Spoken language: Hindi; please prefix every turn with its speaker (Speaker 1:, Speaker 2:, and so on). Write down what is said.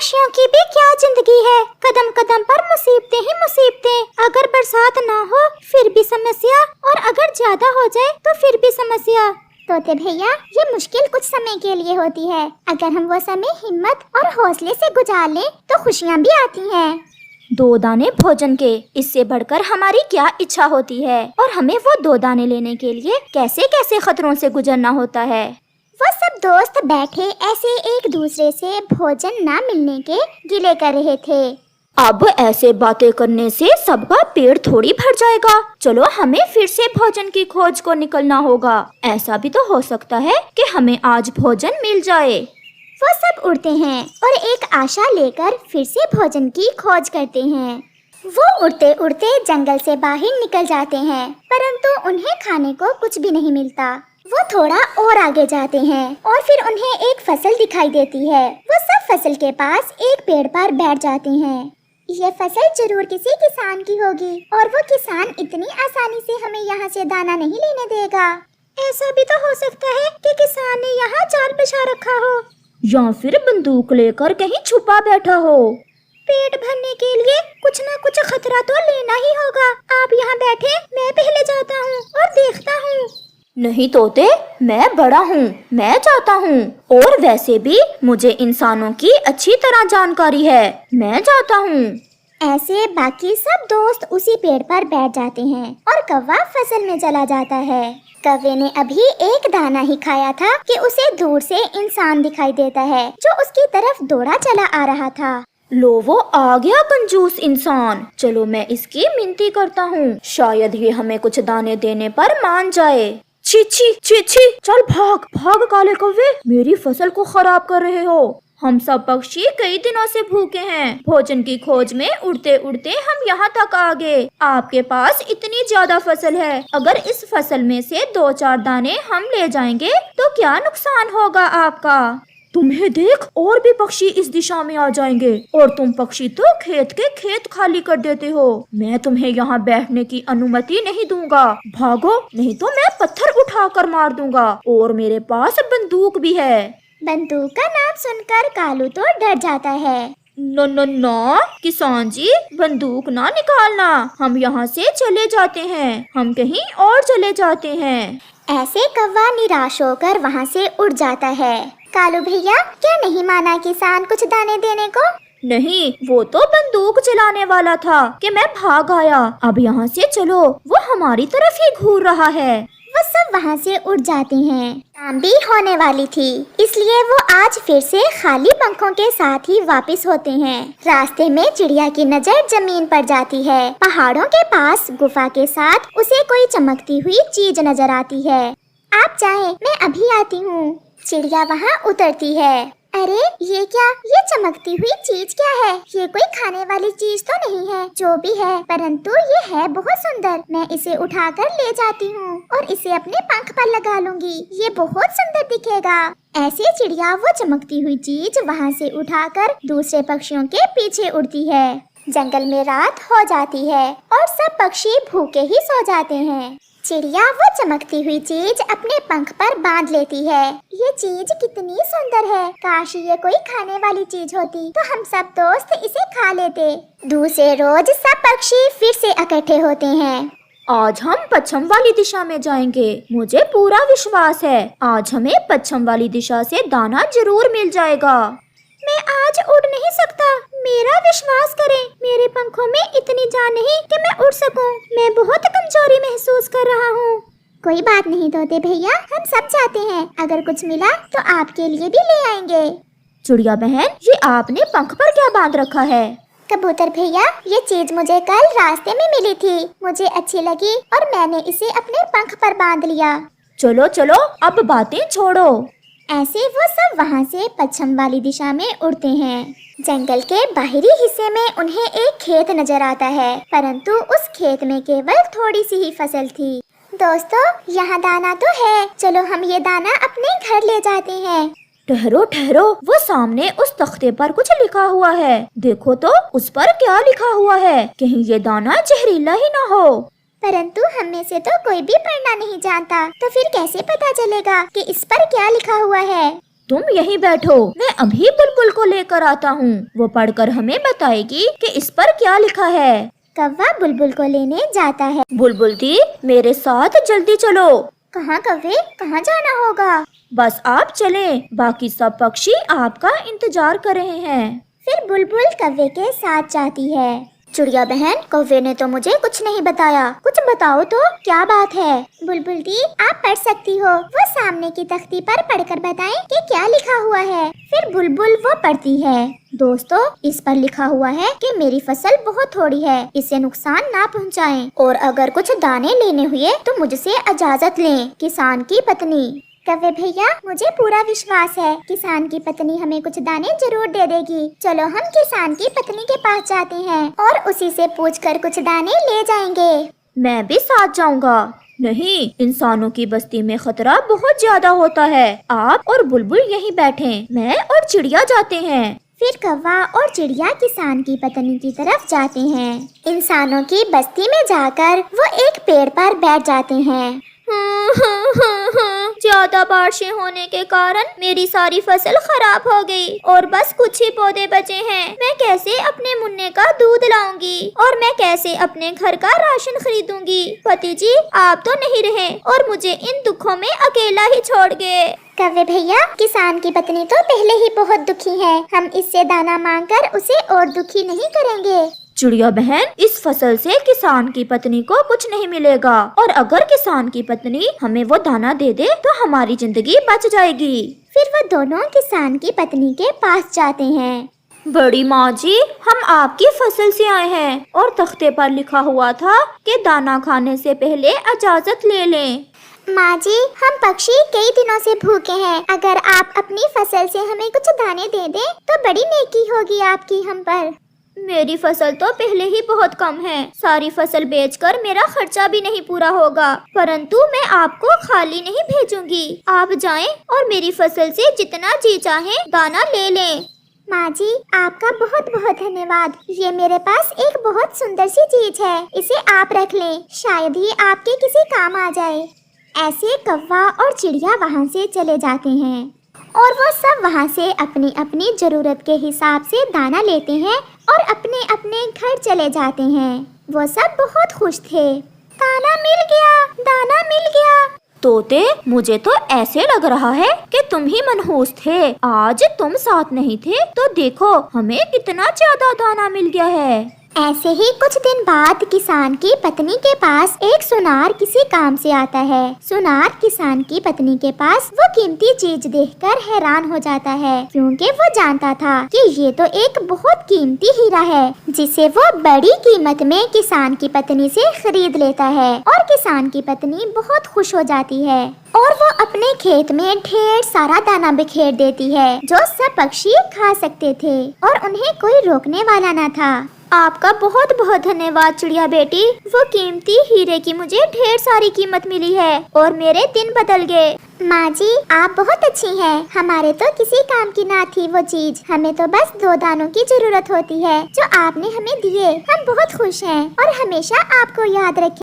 Speaker 1: पक्षियों की भी क्या जिंदगी है, कदम कदम पर मुसीबतें ही मुसीबतें। अगर बरसात ना हो फिर भी समस्या, और अगर ज्यादा हो जाए तो फिर भी समस्या।
Speaker 2: तोते भैया, ये मुश्किल कुछ समय के लिए होती है। अगर हम वो समय हिम्मत और हौसले से गुजार लें तो खुशियाँ भी आती हैं।
Speaker 1: 2 दाने भोजन के, इससे बढ़कर हमारी क्या इच्छा होती है। और हमें वो 2 दाने लेने के लिए कैसे कैसे खतरों से गुजरना होता है।
Speaker 2: वो सब दोस्त बैठे ऐसे एक दूसरे से भोजन न मिलने के गिले कर रहे थे।
Speaker 1: अब ऐसे बातें करने से सबका पेट थोड़ी भर जाएगा। चलो हमें फिर से भोजन की खोज को निकलना होगा। ऐसा भी तो हो सकता है कि हमें आज भोजन मिल जाए।
Speaker 2: वो सब उड़ते हैं और एक आशा लेकर फिर से भोजन की खोज करते हैं। वो उड़ते उड़ते जंगल से बाहर निकल जाते हैं, परंतु उन्हें खाने को कुछ भी नहीं मिलता। वो थोड़ा और आगे जाते हैं और फिर उन्हें एक फसल दिखाई देती है। वो सब फसल के पास एक पेड़ पर बैठ जाते हैं। ये फसल जरूर किसी किसान की होगी और वो किसान इतनी आसानी से हमें यहाँ से दाना नहीं लेने देगा।
Speaker 1: ऐसा भी तो हो सकता है कि किसान ने यहाँ जाल बिछा रखा हो, या फिर बंदूक लेकर कहीं छुपा बैठा हो। पेट भरने के लिए कुछ न कुछ खतरा तो लेना ही होगा। आप यहाँ बैठे, मैं पहले जाता हूँ और देखता हूँ। नहीं तोते, मैं बड़ा हूँ, मैं जाता हूँ। और वैसे भी मुझे इंसानों की अच्छी तरह जानकारी है, मैं जाता हूँ।
Speaker 2: ऐसे बाकी सब दोस्त उसी पेड़ पर बैठ जाते हैं और कौवा फसल में चला जाता है। कौवे ने अभी एक दाना ही खाया था कि उसे दूर से इंसान दिखाई देता है जो उसकी तरफ दौड़ा चला आ रहा था।
Speaker 1: लो, वो आ गया कंजूस इंसान। चलो मैं इसकी मिन्नती करता हूँ, शायद ये हमें कुछ दाने देने पर मान जाए। छी छी छी छी, चल भाग भाग काले कौवे, मेरी फसल को खराब कर रहे हो। हम सब पक्षी कई दिनों से भूखे हैं। भोजन की खोज में उड़ते उड़ते हम यहाँ तक आ गए। आपके पास इतनी ज्यादा फसल है, अगर इस फसल में से 2-4 दाने हम ले जाएंगे तो क्या नुकसान होगा आपका। तुम्हें देख, और भी पक्षी इस दिशा में आ जाएंगे और तुम पक्षी तो खेत के खेत खाली कर देते हो। मैं तुम्हें यहाँ बैठने की अनुमति नहीं दूंगा। भागो, नहीं तो मैं पत्थर उठाकर मार दूंगा। और मेरे पास बंदूक भी है।
Speaker 2: बंदूक का नाम सुनकर कालू तो डर जाता है।
Speaker 1: नो नो नो, किसान जी, बंदूक ना निकालना। हम यहाँ से चले जाते हैं, हम कहीं और चले जाते हैं।
Speaker 2: ऐसे कौवा निराश होकर वहाँ से उड़ जाता है। कालू भैया, क्या नहीं माना किसान कुछ दाने देने को?
Speaker 1: नहीं, वो तो बंदूक चलाने वाला था कि मैं भाग आया। अब यहाँ से चलो, वो हमारी तरफ ही घूर रहा है।
Speaker 2: वो सब वहाँ से उड़ जाते हैं। शाम भी होने वाली थी, इसलिए वो आज फिर से खाली पंखों के साथ ही वापस होते हैं। रास्ते में चिड़िया की नजर जमीन पर जाती है। पहाड़ों के पास गुफा के साथ उसे कोई चमकती हुई चीज नजर आती है। आप चाहें मैं अभी आती हूँ। चिड़िया वहाँ उतरती है। अरे ये क्या, ये चमकती हुई चीज क्या है? ये कोई खाने वाली चीज तो नहीं है। जो भी है, परंतु ये है बहुत सुंदर। मैं इसे उठाकर ले जाती हूँ और इसे अपने पंख पर लगा लूंगी। ये बहुत सुंदर दिखेगा। ऐसी चिड़िया वो चमकती हुई चीज वहाँ से उठाकर दूसरे पक्षियों के पीछे उड़ती है। जंगल में रात हो जाती है और सब पक्षी भूखे ही सो जाते हैं। चिड़िया वो चमकती हुई चीज अपने पंख पर बांध लेती है। ये चीज कितनी सुंदर है। काश ये कोई खाने वाली चीज होती तो हम सब दोस्त इसे खा लेते। दूसरे रोज सब पक्षी फिर से इकट्ठे होते हैं।
Speaker 1: आज हम पश्चिम वाली दिशा में जाएंगे। मुझे पूरा विश्वास है आज हमें पश्चिम वाली दिशा से दाना जरूर मिल जाएगा। मैं आज उड़ नहीं सकता, मेरा विश्वास करें। मेरे पंखों में इतनी जान नहीं कि मैं उड़ सकूं। मैं बहुत कमजोरी महसूस कर रहा हूँ।
Speaker 2: कोई बात नहीं तोते भैया, हम सब जाते हैं। अगर कुछ मिला तो आपके लिए भी ले आएंगे।
Speaker 1: चिड़िया बहन, ये आपने पंख पर क्या बांध रखा है?
Speaker 2: कबूतर भैया, ये चीज मुझे कल रास्ते में मिली थी। मुझे अच्छी लगी और मैंने इसे अपने पंख पर बांध लिया।
Speaker 1: चलो चलो, अब बातें छोड़ो।
Speaker 2: ऐसे वो सब वहाँ से पश्चिम वाली दिशा में उड़ते हैं। जंगल के बाहरी हिस्से में उन्हें एक खेत नजर आता है, परंतु उस खेत में केवल थोड़ी सी ही फसल थी। दोस्तों, यहाँ दाना तो है, चलो हम ये दाना अपने घर ले जाते हैं।
Speaker 1: ठहरो ठहरो, वो सामने उस तख्ते पर कुछ लिखा हुआ है। देखो तो उस पर क्या लिखा हुआ है। कहीं ये दाना जहरीला ही ना हो।
Speaker 2: परंतु हम में से तो कोई भी पढ़ना नहीं जानता, तो फिर कैसे पता चलेगा कि इस पर क्या लिखा हुआ है?
Speaker 1: तुम यहीं बैठो, मैं अभी बुलबुल को लेकर आता हूँ। वो पढ़कर हमें बताएगी कि इस पर क्या लिखा है।
Speaker 2: कौवा बुलबुल को लेने जाता है।
Speaker 1: बुलबुल दी, मेरे साथ जल्दी चलो।
Speaker 2: कहाँ कौवे, कहाँ जाना होगा?
Speaker 1: बस आप चलें, बाकी सब पक्षी आपका इंतजार कर रहे हैं।
Speaker 2: फिर बुलबुल कौवे के साथ जाती है। चिड़िया बहन, कौवे ने तो मुझे कुछ नहीं बताया, कुछ बताओ तो क्या बात है? बुलबुल दी, आप पढ़ सकती हो, वो सामने की तख्ती पर पढ़कर बताएं कि क्या लिखा हुआ है। फिर बुलबुल वो पढ़ती है। दोस्तों, इस पर लिखा हुआ है कि मेरी फसल बहुत थोड़ी है, इसे नुकसान ना पहुंचाएं, और अगर कुछ दाने लेने हुए तो मुझसे इजाजत लें। किसान की पत्नी। कौवे भैया, मुझे पूरा विश्वास है किसान की पत्नी हमें कुछ दाने जरूर दे देगी। चलो हम किसान की पत्नी के पास जाते हैं और उसी से पूछकर कुछ दाने ले जाएंगे।
Speaker 1: मैं भी साथ जाऊंगा। नहीं, इंसानों की बस्ती में खतरा बहुत ज्यादा होता है। आप और बुलबुल यहीं बैठें, मैं और चिड़िया जाते हैं।
Speaker 2: फिर कौवा और चिड़िया किसान की पत्नी की तरफ जाते हैं। इंसानों की बस्ती में जाकर वो एक पेड़ पर बैठ जाते हैं।
Speaker 1: ज्यादा बारिशें होने के कारण मेरी सारी फसल खराब हो गई और बस कुछ ही पौधे बचे हैं। मैं कैसे अपने मुन्ने का दूध लाऊंगी और मैं कैसे अपने घर का राशन खरीदूंगी? पति जी, आप तो नहीं रहे और मुझे इन दुखों में अकेला ही छोड़ गए।
Speaker 2: कौवे भैया, किसान की पत्नी तो पहले ही बहुत दुखी है, हम इससे दाना मांगकर उसे और दुखी नहीं करेंगे।
Speaker 1: चिड़िया बहन, इस फसल से किसान की पत्नी को कुछ नहीं मिलेगा, और अगर किसान की पत्नी हमें वो दाना दे दे तो हमारी जिंदगी बच जाएगी।
Speaker 2: फिर वो दोनों किसान की पत्नी के पास जाते हैं।
Speaker 1: बड़ी माँ जी, हम आपकी फसल से आए हैं और तख्ते पर लिखा हुआ था कि दाना खाने से पहले इजाजत ले लें।
Speaker 2: माँ जी, हम पक्षी कई दिनों से भूखे हैं, अगर आप अपनी फसल से हमें कुछ दाने दे दें तो बड़ी नेकी होगी आपकी हम पर।
Speaker 1: मेरी फसल तो पहले ही बहुत कम है, सारी फसल बेचकर मेरा खर्चा भी नहीं पूरा होगा, परंतु मैं आपको खाली नहीं भेजूंगी। आप जाएं और मेरी फसल से जितना जी चाहे दाना ले लें।
Speaker 2: माँ जी, आपका बहुत बहुत धन्यवाद। ये मेरे पास एक बहुत सुंदर सी चीज है, इसे आप रख लें, शायद ही आपके किसी काम आ जाए। ऐसे कौवा और चिड़िया वहाँ से चले जाते हैं और वो सब वहाँ से अपनी अपनी जरूरत के हिसाब से दाना लेते हैं और अपने अपने घर चले जाते हैं। वो सब बहुत खुश थे। दाना मिल गया, दाना मिल गया।
Speaker 1: तोते, मुझे तो ऐसे लग रहा है कि तुम ही मनहूस थे। आज तुम साथ नहीं थे तो देखो हमें कितना ज्यादा दाना मिल गया है।
Speaker 2: ऐसे ही कुछ दिन बाद किसान की पत्नी के पास एक सुनार किसी काम से आता है। सुनार किसान की पत्नी के पास वो कीमती चीज देखकर हैरान हो जाता है, क्योंकि वो जानता था कि ये तो एक बहुत कीमती हीरा है, जिसे वो बड़ी कीमत में किसान की पत्नी से खरीद लेता है। और किसान की पत्नी बहुत खुश हो जाती है और वो अपने खेत में ढेर सारा दाना बिखेर देती है, जो सब पक्षी खा सकते थे और उन्हें कोई रोकने वाला न था।
Speaker 1: आपका बहुत बहुत धन्यवाद चिड़िया बेटी, वो कीमती हीरे की मुझे ढेर सारी कीमत मिली है और मेरे दिन बदल गए।
Speaker 2: माँ जी, आप बहुत अच्छी हैं। हमारे तो किसी काम की ना थी वो चीज, हमें तो बस 2 दानों की जरूरत होती है जो आपने हमें दिए। हम बहुत खुश हैं और हमेशा आपको याद रखें।